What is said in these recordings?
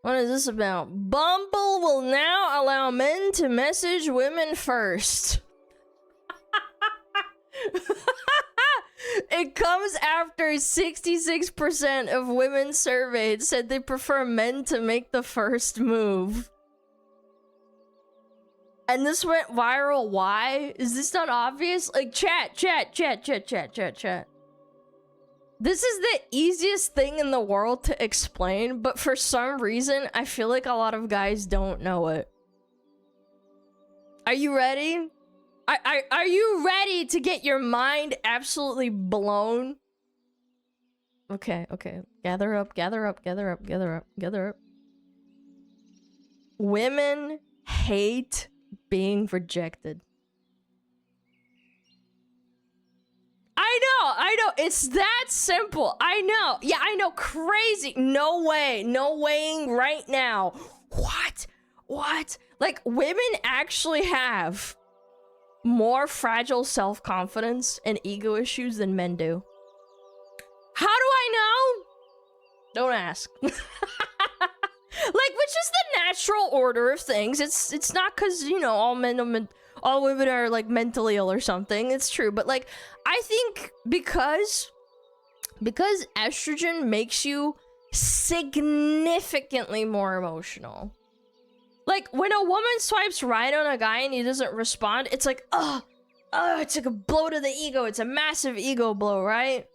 What is this about? Bumble will now allow men to message women first. It comes after 66% of women surveyed said they prefer men to make the first move. And this went viral. Why? Is this not obvious? Like, chat. This is the easiest thing in the world to explain, but for some reason, I feel like a lot of guys don't know it. Are you ready? Are you ready to get your mind absolutely blown? Okay. Gather up. Women hate being rejected. I know. It's that simple. I know. Yeah, I know. Crazy. No way. No weighing right now. What? Like, women actually have more fragile self-confidence and ego issues than men do. How do I know? Don't ask. Like, which is the natural order of things. It's not because, you know, all women are like mentally ill or something. It's true, but like, I think because estrogen makes you significantly more emotional. Like, when a woman swipes right on a guy and he doesn't respond, it's like, it's like a blow to the ego. It's a massive ego blow, right?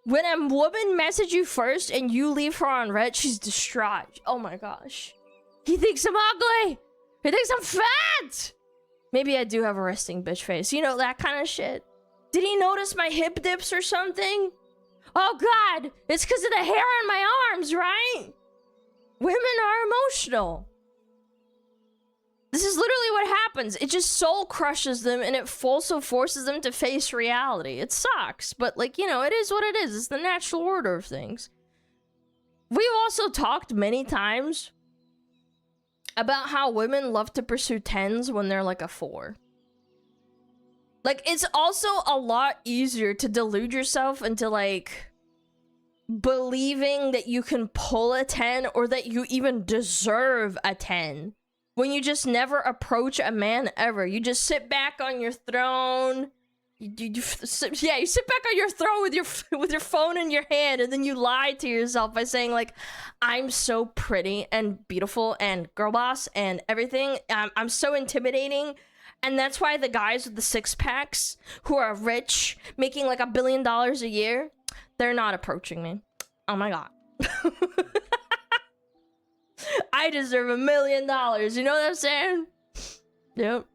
When a woman messages you first and you leave her on red, she's distraught. Oh my gosh. He thinks I'm ugly. He thinks I'm fat. Maybe I do have a resting bitch face. You know, that kind of shit. Did he notice my hip dips or something? Oh God, it's because of the hair on my arms, right? Women are emotional. This is literally what happens. It just soul crushes them, and it also forces them to face reality. It sucks, but like, you know, it is what it is. It's the natural order of things. We've also talked many times about how women love to pursue 10s when they're like a 4. Like, it's also a lot easier to delude yourself into like believing that you can pull a 10 or that you even deserve a 10 when you just never approach a man ever. You just sit back on your throne. You sit back on your throne with your phone in your hand, and then you lie to yourself by saying like, I'm so pretty and beautiful and girl boss and everything. I'm so intimidating. And that's why the guys with the 6-packs who are rich, making like $1 billion a year, they're not approaching me. Oh my God. I deserve $1 million. You know what I'm saying? Yep.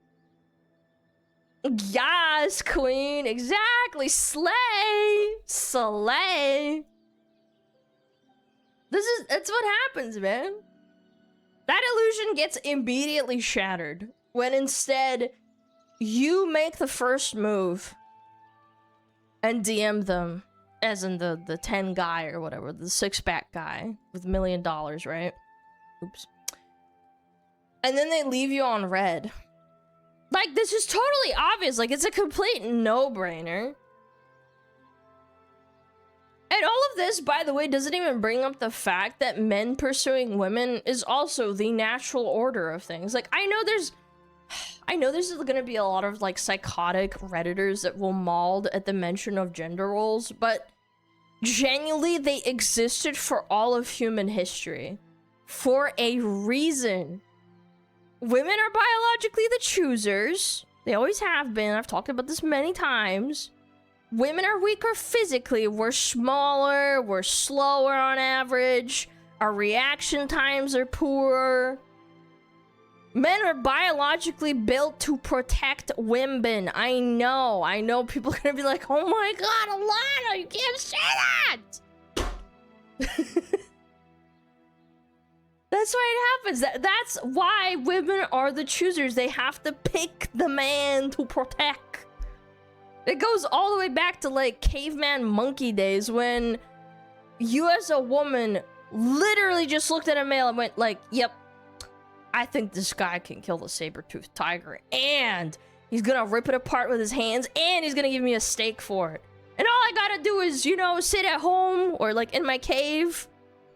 Yes, queen. Exactly. Slay. That's what happens, man. That illusion gets immediately shattered when instead you make the first move and DM them, as in the 10 guy or whatever, the 6-pack guy with $1 million, right? Oops. And then they leave you on red. Like, this is totally obvious. Like, it's a complete no-brainer. And all of this, by the way, doesn't even bring up the fact that men pursuing women is also the natural order of things. Like, I know there's gonna be a lot of, like, psychotic Redditors that will maul at the mention of gender roles, but genuinely, they existed for all of human history. For a reason. Women are biologically the choosers. They always have been. I've talked about this many times. Women are weaker physically. We're smaller. We're slower on average. Our reaction times are poorer. Men are biologically built to protect women. I know people are gonna be like, oh my God, Alana, you can't say that! That's why it happens. That's why women are the choosers. They have to pick the man to protect. It goes all the way back to like caveman monkey days when you as a woman literally just looked at a male and went like, yep, I think this guy can kill the saber-toothed tiger and He's gonna rip it apart with his hands, and he's gonna give me a steak for it. And all I gotta do is, you know, sit at home or like in my cave,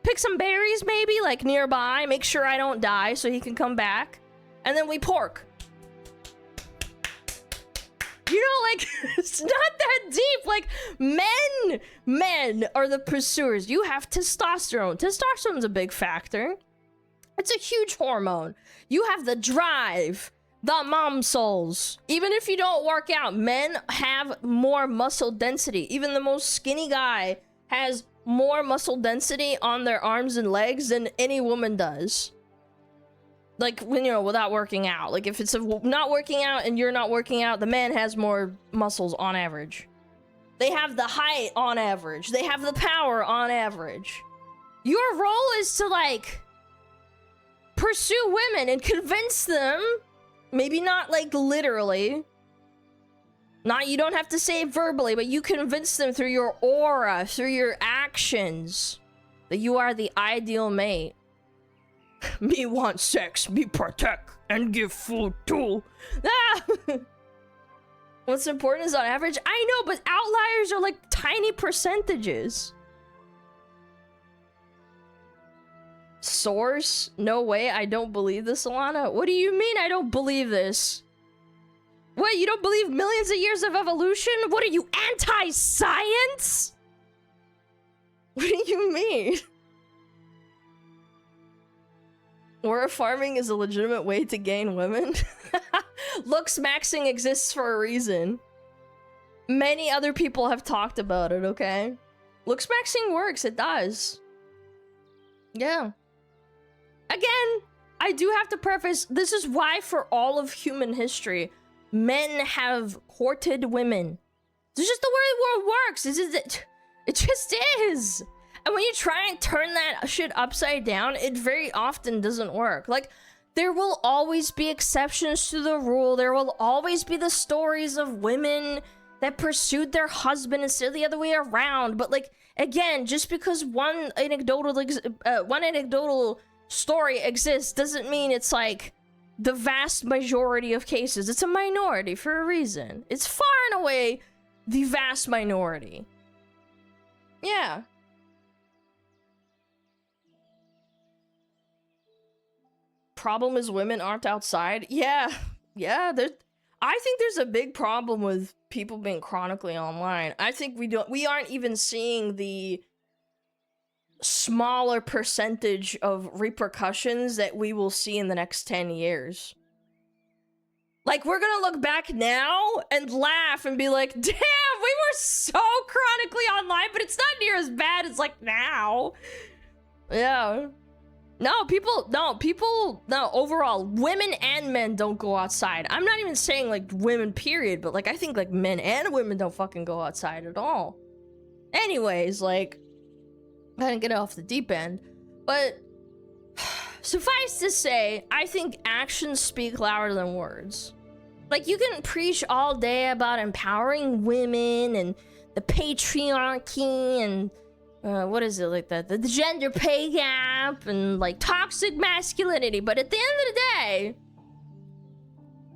pick some berries maybe, like nearby, make sure I don't die so he can come back. And then we pork. You know, like, it's not that deep. Like, men are the pursuers. You have testosterone. Testosterone's a big factor. It's a huge hormone. You have the drive, the mom souls. Even if you don't work out, men have more muscle density. Even the most skinny guy has more muscle density on their arms and legs than any woman does. Like, when, you know, without working out. Like, if it's not working out and you're not working out, the man has more muscles on average. They have the height on average. They have the power on average. Your role is to, like, pursue women and convince them, maybe not, like, literally. Not, you don't have to say it verbally, but you convince them through your aura, through your actions, that you are the ideal mate. Me want sex, me protect, and give food too. Ah! What's important is on average. I know, but outliers are like tiny percentages. Source? No way, I don't believe this, Alana. What do you mean I don't believe this? What, you don't believe millions of years of evolution? What are you, anti-science? What do you mean? Or farming is a legitimate way to gain women? Looks maxing exists for a reason. Many other people have talked about it, okay? Looks maxing works, it does. Yeah. Again, I do have to preface, this is why for all of human history, men have courted women. It's just the way the world works. It just is. And when you try and turn that shit upside down, it very often doesn't work. Like, there will always be exceptions to the rule. There will always be the stories of women that pursued their husband instead of the other way around. But, like, again, just because one anecdotal story exists doesn't mean it's, like, the vast majority of cases. It's a minority for a reason. It's far and away the vast minority. Yeah. Problem is women aren't outside. Yeah, I think there's a big problem with people being chronically online. I think we aren't even seeing the smaller percentage of repercussions that we will see in the next 10 years. Like, we're gonna look back now and laugh and be like, damn, we were so chronically online, but it's not near as bad as, like, now. Yeah. No, overall, women and men don't go outside. I'm not even saying, like, women, period, but, like, I think, like, men and women don't fucking go outside at all. Anyways, like, I didn't get off the deep end, but suffice to say, I think actions speak louder than words. Like, you can preach all day about empowering women and the patriarchy and what is it, like the gender pay gap and like toxic masculinity, but at the end of the day,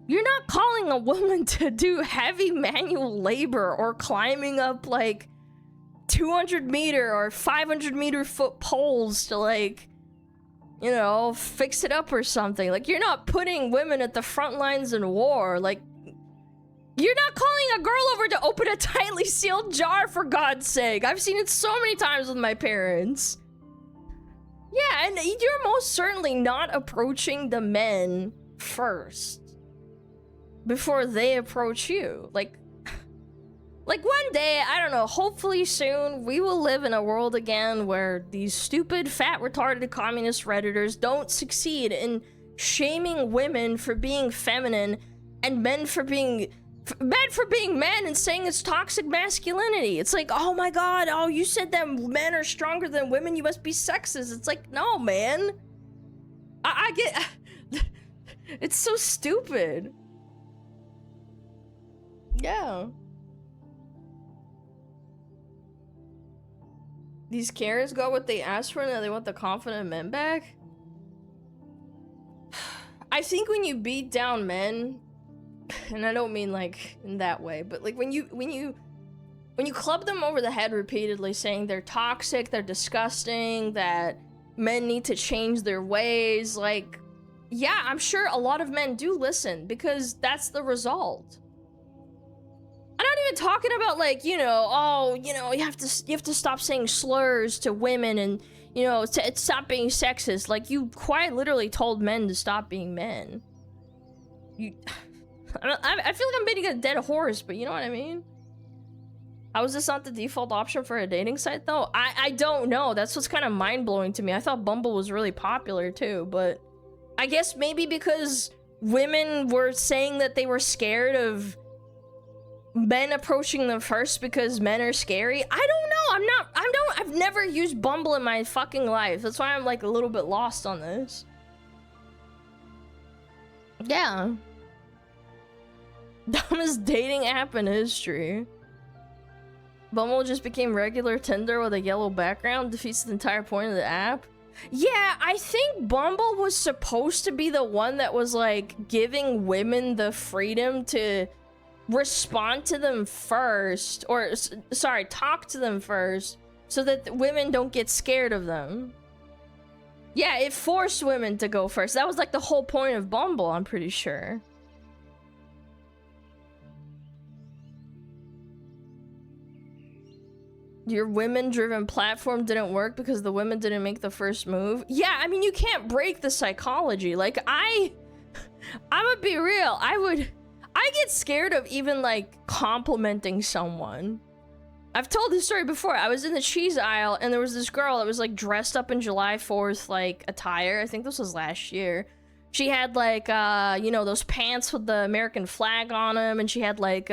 you're not calling a woman to do heavy manual labor or climbing up like 200 meter or 500 meter foot poles to, like, you know, fix it up or something. Like, you're not putting women at the front lines in war. Like, you're not calling a girl over to open a tightly sealed jar, for God's sake. I've seen it so many times with my parents. Yeah, and you're most certainly not approaching the men first before they approach you. Like one day, I don't know, hopefully soon, we will live in a world again where these stupid, fat, retarded communist Redditors don't succeed in shaming women for being feminine and men for being men and saying it's toxic masculinity. It's like, oh my god, oh, you said that men are stronger than women, you must be sexist. It's like, no, man. I get... It's so stupid. Yeah. These Karens got what they asked for, and they want the confident men back? I think when you beat down men, and I don't mean like in that way, but like when you club them over the head repeatedly saying they're toxic, they're disgusting, that men need to change their ways, like, yeah, I'm sure a lot of men do listen because that's the result. I'm not even talking about like, you know, oh, you know, you have to stop saying slurs to women and, you know, stop being sexist. Like, you quite literally told men to stop being men. I feel like I'm beating a dead horse, but you know what I mean? How is this not the default option for a dating site though? I don't know. That's what's kind of mind-blowing to me. I thought Bumble was really popular too, but I guess maybe because women were saying that they were scared of men approaching them first because men are scary. I don't know. I've never used Bumble in my fucking life. That's why I'm like a little bit lost on this. Yeah. Dumbest dating app in history. Bumble just became regular Tinder with a yellow background, defeats the entire point of the app. Yeah, I think Bumble was supposed to be the one that was like giving women the freedom to respond to them first, or sorry, talk to them first, so that women don't get scared of them. Yeah, it forced women to go first. That was like the whole point of Bumble, I'm pretty sure. Your women-driven platform didn't work because the women didn't make the first move. Yeah, I mean, you can't break the psychology. Like, I'm gonna be real. I get scared of even, like, complimenting someone. I've told this story before. I was in the cheese aisle, and there was this girl that was, like, dressed up in July 4th, like, attire. I think this was last year. She had, like, you know, those pants with the American flag on them, and she had, like,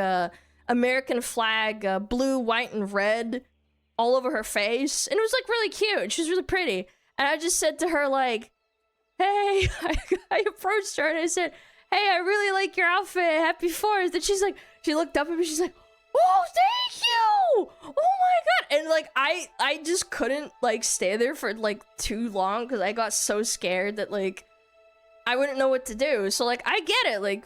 American flag, blue, white, and red all over her face. And it was, like, really cute. She was really pretty. And I just said to her, like, hey, I approached her, and I said, hey, I really like your outfit. Happy 4th. And she's like, she looked up at me. She's like, oh, thank you. Oh my God. And like, I just couldn't like stay there for like too long because I got so scared that like, I wouldn't know what to do. So like, I get it. Like,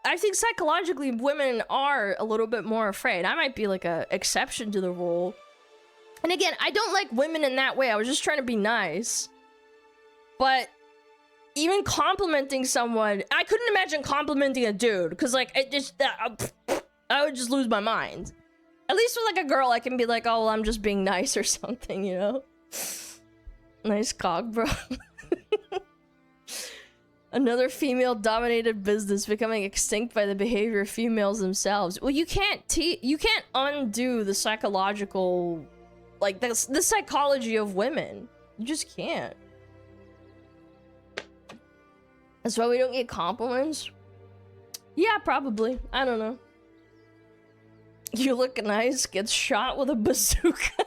I think psychologically women are a little bit more afraid. I might be like a exception to the rule. And again, I don't like women in that way. I was just trying to be nice. But even complimenting someone, I couldn't imagine complimenting a dude, because like it just I would just lose my mind. At least with like a girl, I can be like, oh, well, I'm just being nice or something, you know. Nice cock, bro. Another female-dominated business becoming extinct by the behavior of females themselves. Well, you can't undo the psychological, like the psychology of women. You just can't. That's why we don't get compliments? Yeah, probably. I don't know. You look nice, gets shot with a bazooka.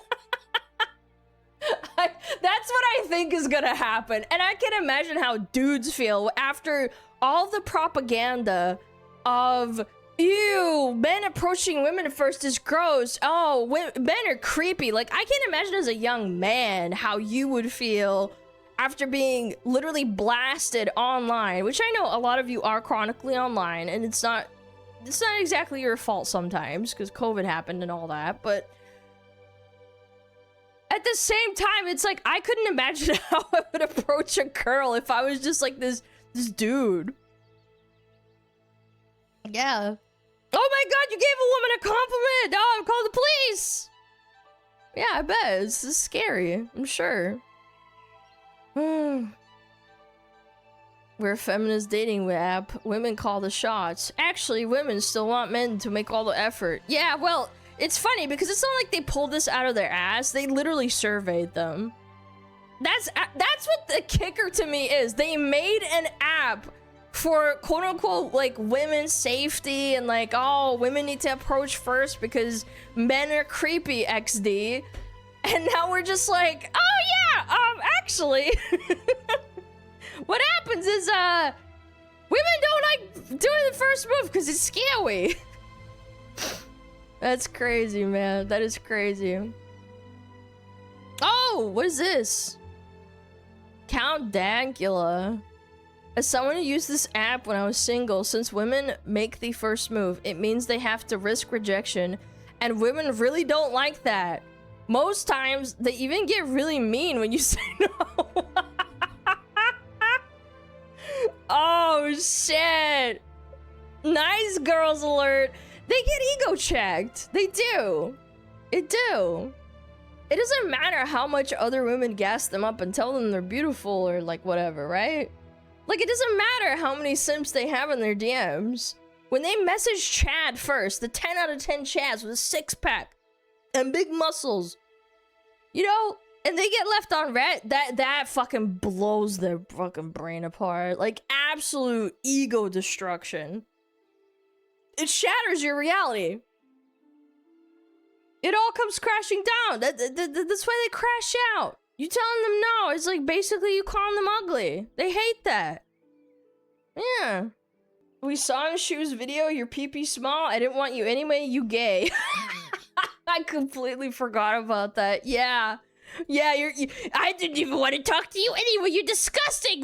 That's what I think is gonna happen. And I can imagine how dudes feel after all the propaganda of, ew, men approaching women first is gross. Oh, men are creepy. Like, I can't imagine as a young man how you would feel after being literally blasted online, which I know a lot of you are chronically online, and it's not exactly your fault sometimes, because COVID happened and all that, but at the same time, it's like, I couldn't imagine how I would approach a girl if I was just like this dude. Yeah. Oh my God, you gave a woman a compliment! Oh, call the police! Yeah, I bet. This is scary, I'm sure. We're a feminist dating app. Women call the shots. Actually, women still want men to make all the effort. Yeah, well, it's funny because it's not like they pulled this out of their ass. They literally surveyed them. That's what the kicker to me is. They made an app for quote-unquote like women's safety and like, oh, women need to approach first because men are creepy, XD. And now we're just like, oh yeah, actually, what happens is, women don't like doing the first move because it's scary. That's crazy, man. That is crazy. Oh, what is this? Count Dankula. As someone who used this app when I was single, since women make the first move, it means they have to risk rejection, and women really don't like that. Most times, they even get really mean when you say no. Oh, shit. Nice girls alert. They get ego checked. They do. It do. It doesn't matter how much other women gas them up and tell them they're beautiful or like whatever, right? Like, it doesn't matter how many simps they have in their DMs. When they message Chad first, the 10 out of 10 Chads with a six-pack and big muscles, you know, and they get left on red, that fucking blows their fucking brain apart. Like, absolute ego destruction. It shatters your reality. It all comes crashing down. That's why they crash out. You telling them no, it's like basically you calling them ugly. They hate that. Yeah. We saw in Shu's video, your pee-pee small. I didn't want you anyway, you gay. I completely forgot about that. Yeah. Yeah, I didn't even want to talk to you anyway, you're disgusting.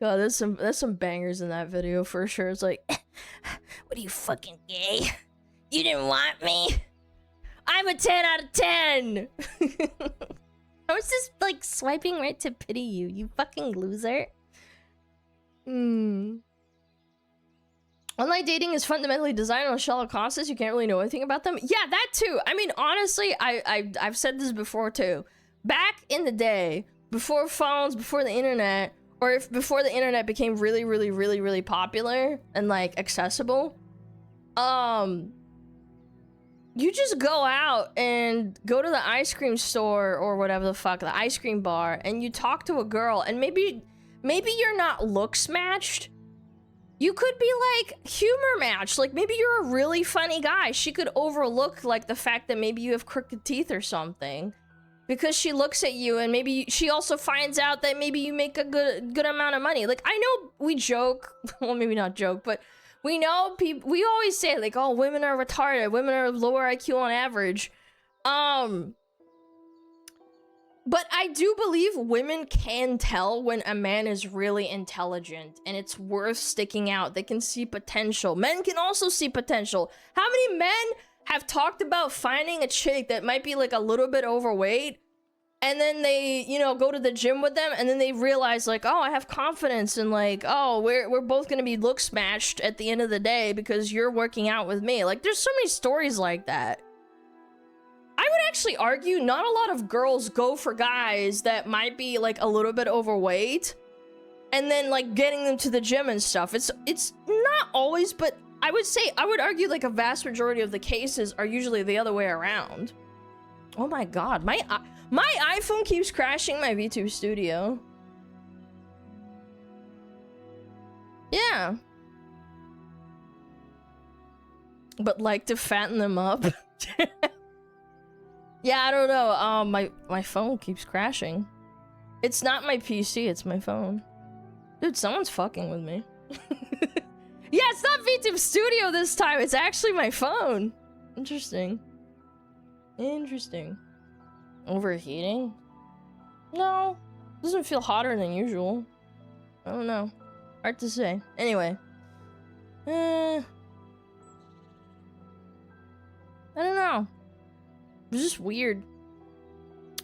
God, there's some bangers in that video for sure. It's like, what are you, fucking gay? You didn't want me? I'm a 10 out of 10! I was just, like, swiping right to pity you, you fucking loser. Online dating is fundamentally designed on a shallow concepts. You can't really know anything about them. Yeah, that too. I mean, honestly, I've said this before too. Back in the day, before phones, before the internet, or if before the internet became really popular and like accessible, you just go out and go to the ice cream store or whatever the fuck, the ice cream bar, and you talk to a girl, and maybe you're not looks matched. You could be like humor matched. Like maybe you're a really funny guy. She could overlook like the fact that maybe you have crooked teeth or something, because she looks at you, and maybe she also finds out that maybe you make a good amount of money. Like, I know we joke, well, maybe not joke, but we know people, we always say like, oh, women are retarded, women are lower IQ on average. But I do believe women can tell when a man is really intelligent and it's worth sticking out. They can see potential. Men can also see potential. How many men have talked about finding a chick that might be like a little bit overweight, and then they, you know, go to the gym with them, and then they realize like, oh, I have confidence, and like, oh, we're both gonna be looks matched at the end of the day because you're working out with me. Like, there's so many stories like that. I would actually argue not a lot of girls go for guys that might be like a little bit overweight and then like getting them to the gym and stuff. It's not always, but I would argue like a vast majority of the cases are usually the other way around. Oh my god, my iPhone keeps crashing my VTube Studio. Yeah. But like to fatten them up. Yeah, I don't know. My phone keeps crashing. It's not my PC, it's my phone. Dude, someone's fucking with me. Yeah, it's not VTube Studio this time. It's actually my phone. Interesting. Interesting. Overheating? No. Doesn't feel hotter than usual. I don't know. Hard to say. Anyway. I don't know. It was just weird.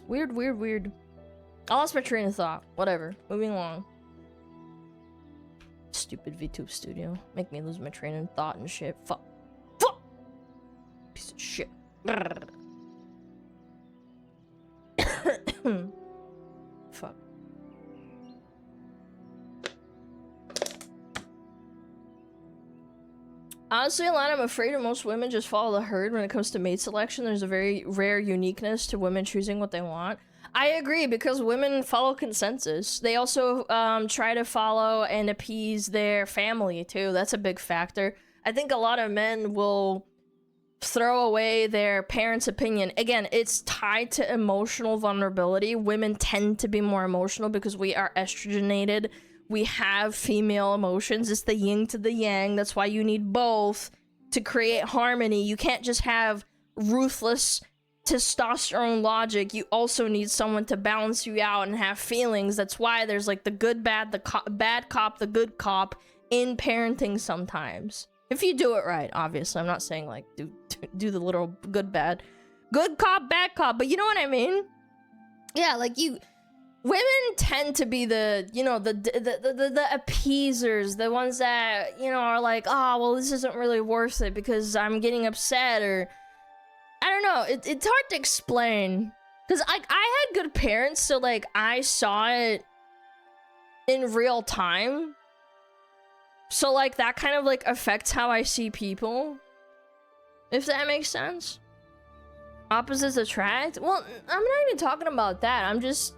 Weird. I lost my train of thought. Whatever. Moving along. Stupid VTube Studio. Make me lose my train of thought and shit. Fuck. Piece of shit. Fuck. Honestly, Alana, I'm afraid that most women just follow the herd when it comes to mate selection. There's a very rare uniqueness to women choosing what they want. I agree, because women follow consensus. They also try to follow and appease their family, too. That's a big factor. I think a lot of men will throw away their parents' opinion. Again, it's tied to emotional vulnerability. Women tend to be more emotional because we are estrogenated. We have female emotions. It's the yin to the yang. That's why you need both to create harmony. You can't just have ruthless testosterone logic, you also need someone to balance you out and have feelings. That's why there's like the good bad, the bad cop, the good cop in parenting sometimes. If you do it right, obviously. I'm not saying like do the literal good cop, bad cop, but you know what I mean? Yeah, like women tend to be the, you know, the appeasers, the ones that, you know, are like, oh, well, this isn't really worth it because I'm getting upset, or I don't know. It's hard to explain because I had good parents, so like I saw it in real time. So like that kind of like affects how I see people, if that makes sense. Opposites attract? Well, I'm not even talking about that. I'm just,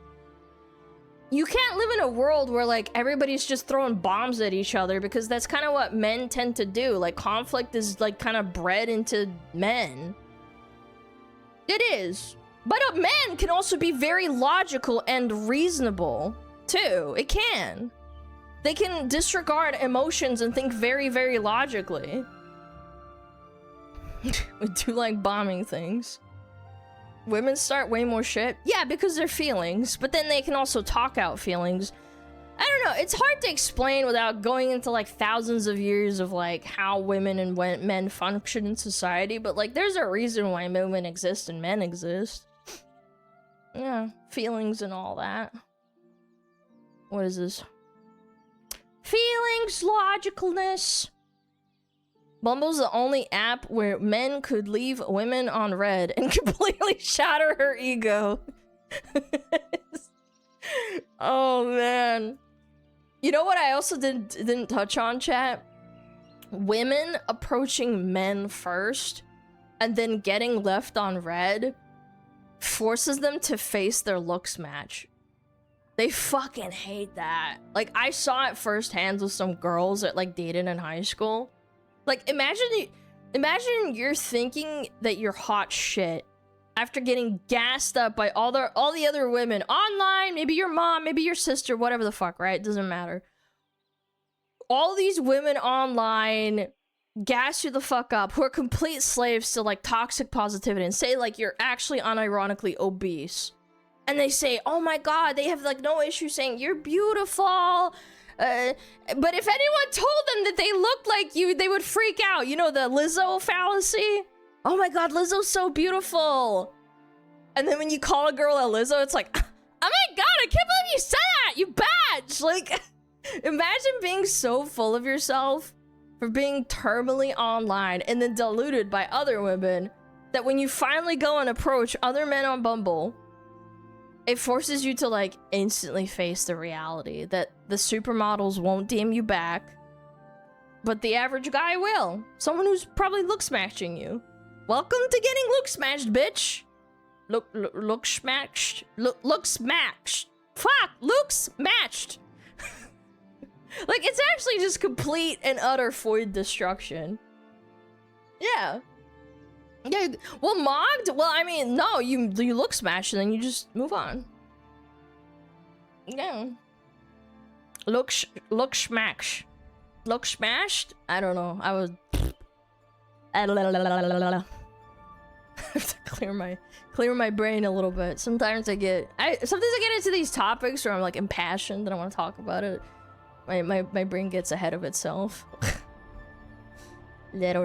you can't live in a world where like everybody's just throwing bombs at each other, because that's kind of what men tend to do. Like conflict is like kind of bred into men. It is. But men can also be very logical and reasonable too. It can. They can disregard emotions and think very, very logically. We do like bombing things. Women start way more shit. Yeah, because they're feelings, but then they can also talk out feelings. I don't know, it's hard to explain without going into like thousands of years of like how women and men function in society, but like there's a reason why women exist and men exist. Yeah, feelings and all that. What is this? Feelings, logicalness. Bumble's the only app where men could leave women on red and completely shatter her ego. Oh man. You know what I also didn't touch on, chat? Women approaching men first and then getting left on red forces them to face their looks match. They fucking hate that. Like, I saw it firsthand with some girls that like dated in high school. Like, imagine you're thinking that you're hot shit after getting gassed up by all the other women online, maybe your mom, maybe your sister, whatever the fuck, right? It doesn't matter. All these women online gas you the fuck up who are complete slaves to like toxic positivity and say like you're actually unironically obese. And they say, oh my god, they have like no issue saying you're beautiful. But if anyone told them that they looked like you, they would freak out. You know, the Lizzo fallacy? Oh my god, Lizzo's so beautiful. And then when you call a girl a Lizzo, it's like, oh my god, I can't believe you said that, you bitch. Like, imagine being so full of yourself for being terminally online and then diluted by other women that when you finally go and approach other men on Bumble, it forces you to like instantly face the reality that the supermodels won't DM you back, but the average guy will. Someone who's probably look smashing you. Welcome to getting look smashed, bitch. Look smashed. Look smashed. Fuck, looks matched. Like, it's actually just complete and utter void destruction. Yeah. Yeah, well, mogged? Well, I mean, no, you look smashed and then you just move on. Yeah. Look smashed. Look smashed? I don't know. I was... I have to clear my brain a little bit. Sometimes I get into these topics where I'm like impassioned and I want to talk about it. My brain gets ahead of itself. Yeah.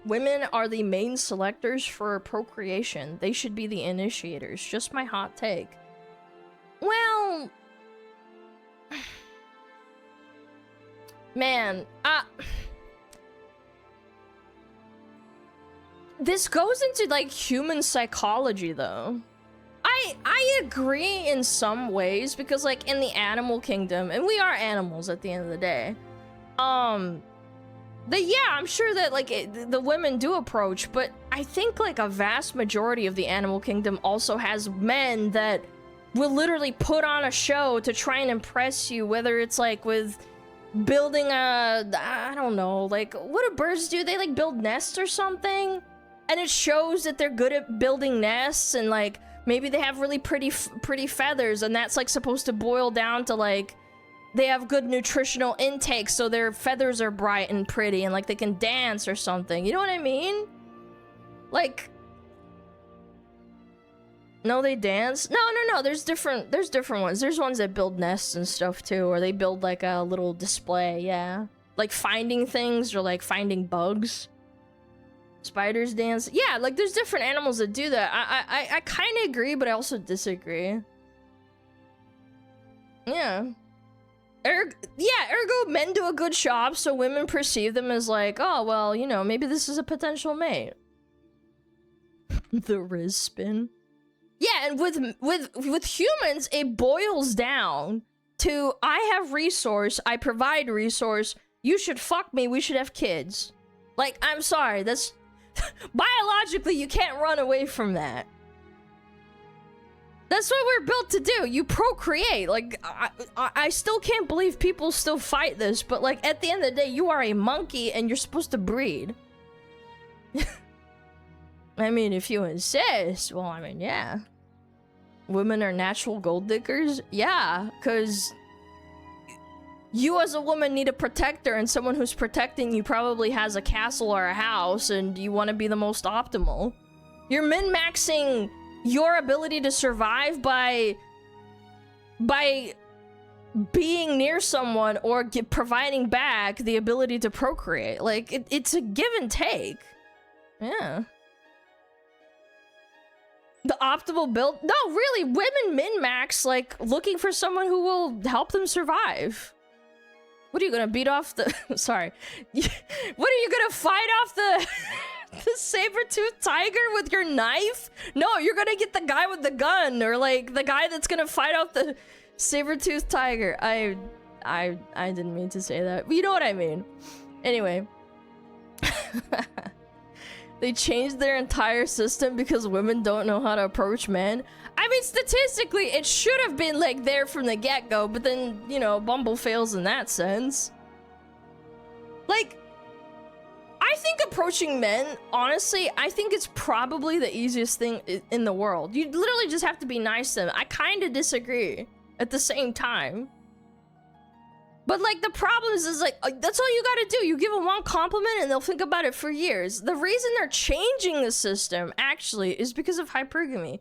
Women are the main selectors for procreation. They should be the initiators. Just my hot take. Well, man, this goes into like human psychology though. I agree in some ways, because like in the animal kingdom, and we are animals at the end of the day, yeah, I'm sure that like the women do approach, but I think like a vast majority of the animal kingdom also has men that will literally put on a show to try and impress you, whether it's like with building I don't know, like what do birds do? They like build nests or something, and it shows that they're good at building nests, and like maybe they have really pretty feathers, and that's like supposed to boil down to like they have good nutritional intake, so their feathers are bright and pretty, and like they can dance or something. You know what I mean? Like, no, they dance. No. There's different ones. There's ones that build nests and stuff too, or they build like a little display. Yeah, like finding things or like finding bugs. Spiders dance. Yeah, like there's different animals that do that. I kind of agree, but I also disagree. Yeah. Ergo men do a good job, so women perceive them as like, oh, well, you know, maybe this is a potential mate. The Riz spin. Yeah, and with humans, it boils down to, I have resource, I provide resource, you should fuck me, we should have kids. Like, I'm sorry, that's... biologically, you can't run away from that. That's what we're built to do. You procreate. Like, I still can't believe people still fight this, but like, at the end of the day, you are a monkey and you're supposed to breed. I mean, if you insist, well, I mean, yeah. Women are natural gold diggers? Yeah, because you as a woman need a protector, and someone who's protecting you probably has a castle or a house, and you want to be the most optimal. You're min-maxing your ability to survive by being near someone or providing back the ability to procreate. Like, it's a give and take. Yeah. The optimal build? No, really, women min-max, like, looking for someone who will help them survive. What are you gonna beat off the... Sorry. What are you gonna fight off the... the saber-toothed tiger with your knife? No, you're gonna get the guy with the gun, or like the guy that's gonna fight off the saber-toothed tiger. I didn't mean to say that. You know what I mean. Anyway. They changed their entire system because women don't know how to approach men. I mean, statistically, it should have been like there from the get-go, but then, you know, Bumble fails in that sense. Like, I think approaching men, honestly, I think it's probably the easiest thing in the world. You literally just have to be nice to them. I kind of disagree at the same time. But, like, the problem is like, that's all you gotta do. You give them one compliment and they'll think about it for years. The reason they're changing the system, actually, is because of hypergamy.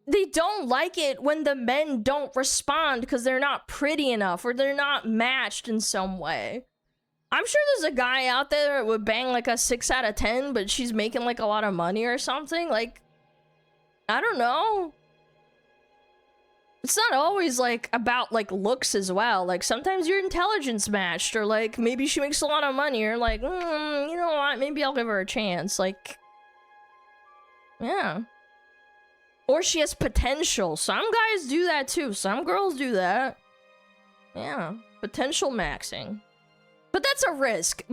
They don't like it when the men don't respond because they're not pretty enough or they're not matched in some way. I'm sure there's a guy out there that would bang like a 6 out of 10, but she's making like a lot of money or something. Like, I don't know. It's not always like about like looks as well. Like sometimes your intelligence matched, or like maybe she makes a lot of money, or like, you know what, maybe I'll give her a chance. Like, yeah. Or she has potential. Some guys do that too. Some girls do that. Yeah. Potential maxing. But that's a risk.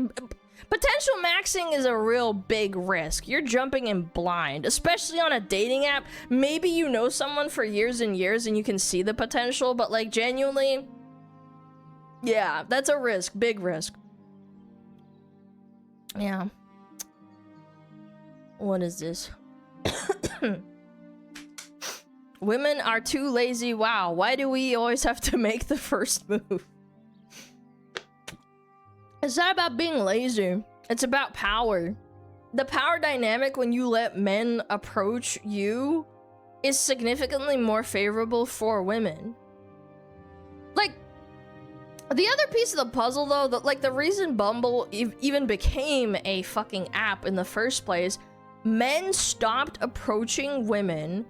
Potential maxing is a real big risk. You're jumping in blind, especially on a dating app. Maybe you know someone for years and years and you can see the potential, but like genuinely, yeah, that's a risk, big risk. Yeah. What is this? Women are too lazy. Wow, why do we always have to make the first move? It's not about being lazy. It's about power. The power dynamic when you let men approach you is significantly more favorable for women. Like, the other piece of the puzzle, though, that like the reason Bumble even became a fucking app in the first place, men stopped approaching women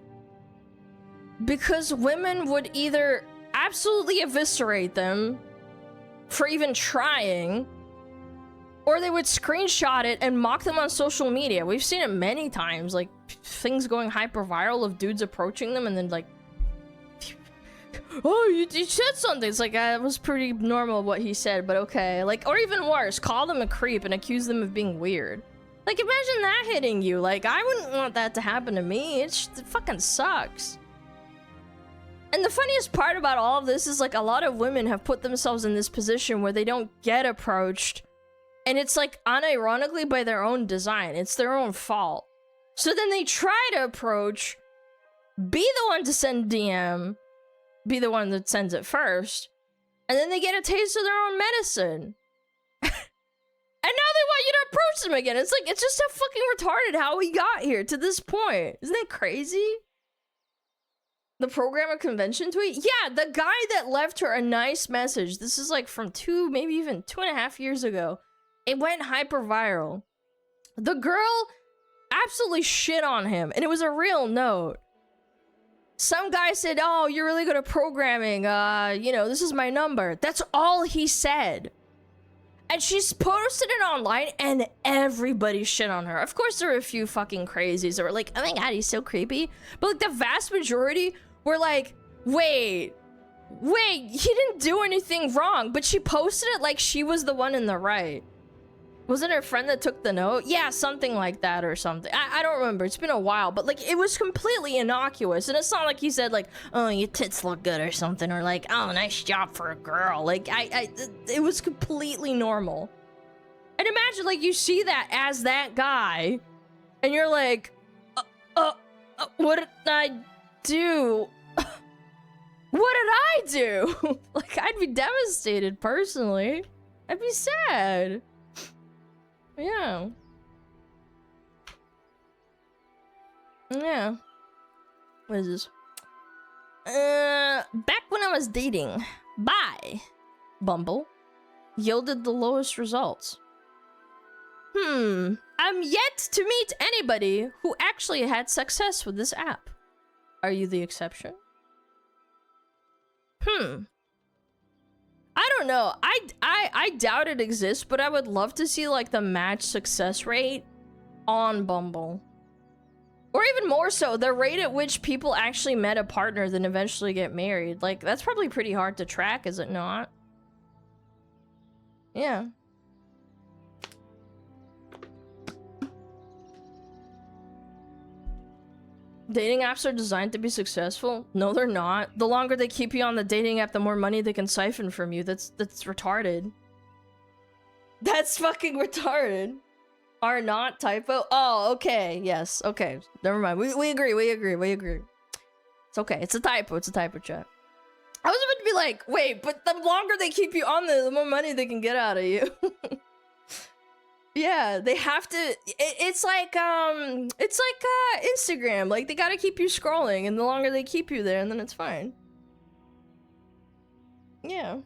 because women would either absolutely eviscerate them for even trying, or they would screenshot it and mock them on social media. We've seen it many times, like things going hyper viral of dudes approaching them and then like, oh, you said something. It's like, it was pretty normal what he said, but okay. Like, or even worse, call them a creep and accuse them of being weird. Like, imagine that hitting you. Like, I wouldn't want that to happen to me. It fucking sucks. And the funniest part about all of this is like a lot of women have put themselves in this position where they don't get approached. And it's like unironically by their own design. It's their own fault. So then they try to approach, be the one to send DM, be the one that sends it first. And then they get a taste of their own medicine. And now they want you to approach them again. It's like, it's just so fucking retarded how we got here to this point. Isn't that crazy? The programmer convention tweet? Yeah, the guy that left her a nice message. This is like from maybe even 2.5 years ago. It went hyper viral. The girl absolutely shit on him, and it was a real note. Some guy said, oh, you're really good at programming. You know, this is my number. That's all he said. And she's posted it online, and everybody shit on her. Of course, there were a few fucking crazies that were like, oh my god, he's so creepy. But like the vast majority were like, wait, he didn't do anything wrong. But she posted it like she was the one in the right. Was it her friend that took the note? Yeah, something like that or something. I don't remember. It's been a while. But like, it was completely innocuous. And it's not like he said like, oh, your tits look good or something. Or like, oh, nice job for a girl. Like, it was completely normal. And imagine like you see that as that guy. And you're like, what did I do? What did I do? Like, I'd be devastated personally. I'd be sad. Yeah. Yeah. What is this? Back when I was dating, Bumble yielded the lowest results. I'm yet to meet anybody who actually had success with this app. Are you the exception? I don't know. I doubt it exists, but I would love to see like the match success rate on Bumble. Or even more so, the rate at which people actually met a partner then eventually get married. Like, that's probably pretty hard to track, is it not? Yeah. Dating apps are designed to be successful? No, they're not. The longer they keep you on the dating app, the more money they can siphon from you. That's retarded. That's fucking retarded. Are not typo? Oh, okay. Yes. Okay. Never mind. We agree. We agree. It's okay. It's a typo, chat. I was about to be like, wait, but the longer they keep you on there, the more money they can get out of you. Yeah, they have to. It's like Instagram. Like, they gotta keep you scrolling, and the longer they keep you there, and then it's fine. Yeah.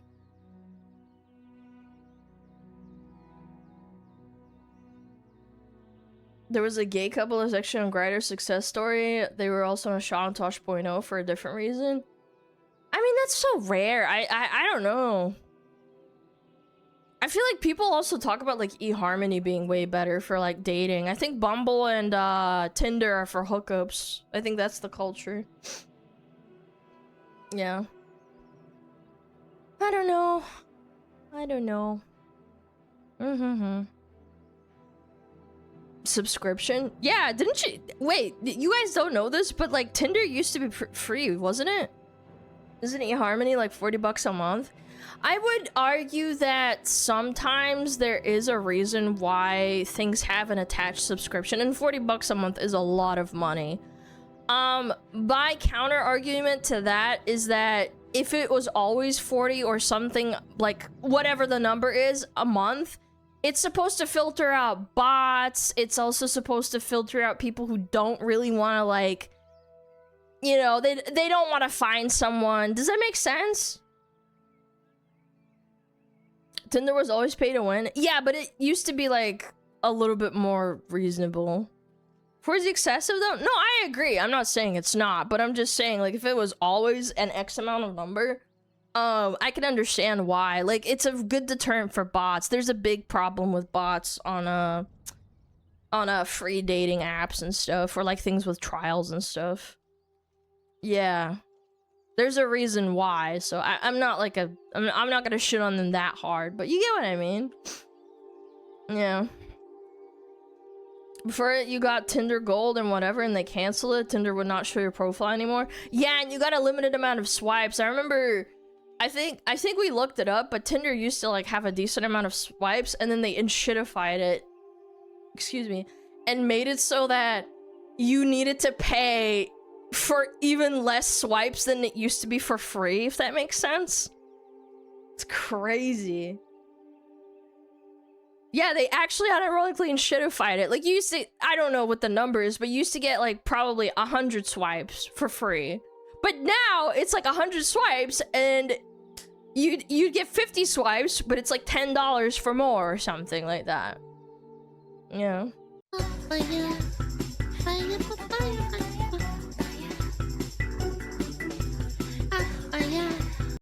There was a gay couple that's actually on Grindr's success story. They were also on Sean Tosh.0 for a different reason. I mean, that's so rare. I don't know. I feel like people also talk about like eHarmony being way better for like dating. I think Bumble and Tinder are for hookups. I think that's the culture. Yeah. I don't know. Subscription? Yeah, didn't you? Wait, you guys don't know this, but like Tinder used to be free, wasn't it? Isn't eHarmony like $40 a month? I would argue that sometimes there is a reason why things have an attached subscription, and $40 a month is a lot of money. My counter argument to that is that if it was always 40 or something, like whatever the number is a month, it's supposed to filter out bots. It's also supposed to filter out people who don't really want to, like, you know, they don't want to find someone. Does that make sense? Tinder was always pay to win. Yeah, but it used to be like a little bit more reasonable. For is it excessive though? No, I agree. I'm not saying it's not, but I'm just saying like if it was always an X amount of number, I can understand why. Like, it's a good deterrent for bots. There's a big problem with bots on free dating apps and stuff, or like things with trials and stuff. Yeah. There's a reason why, so I'm not like I'm not gonna shit on them that hard, but you get what I mean. Yeah. Before you got Tinder Gold and whatever, and they cancel it, Tinder would not show your profile anymore. Yeah, and you got a limited amount of swipes. I remember, I think we looked it up, but Tinder used to like have a decent amount of swipes, and then they enshittified it. Excuse me, and made it so that you needed to pay for even less swipes than it used to be for free, if that makes sense. It's crazy. Yeah, they actually unironically and shitified it. Like, you used to, I don't know what the number is, but you used to get, like, probably 100 swipes for free. But now, it's like 100 swipes, and you'd get 50 swipes, but it's like $10 for more or something like that. Yeah.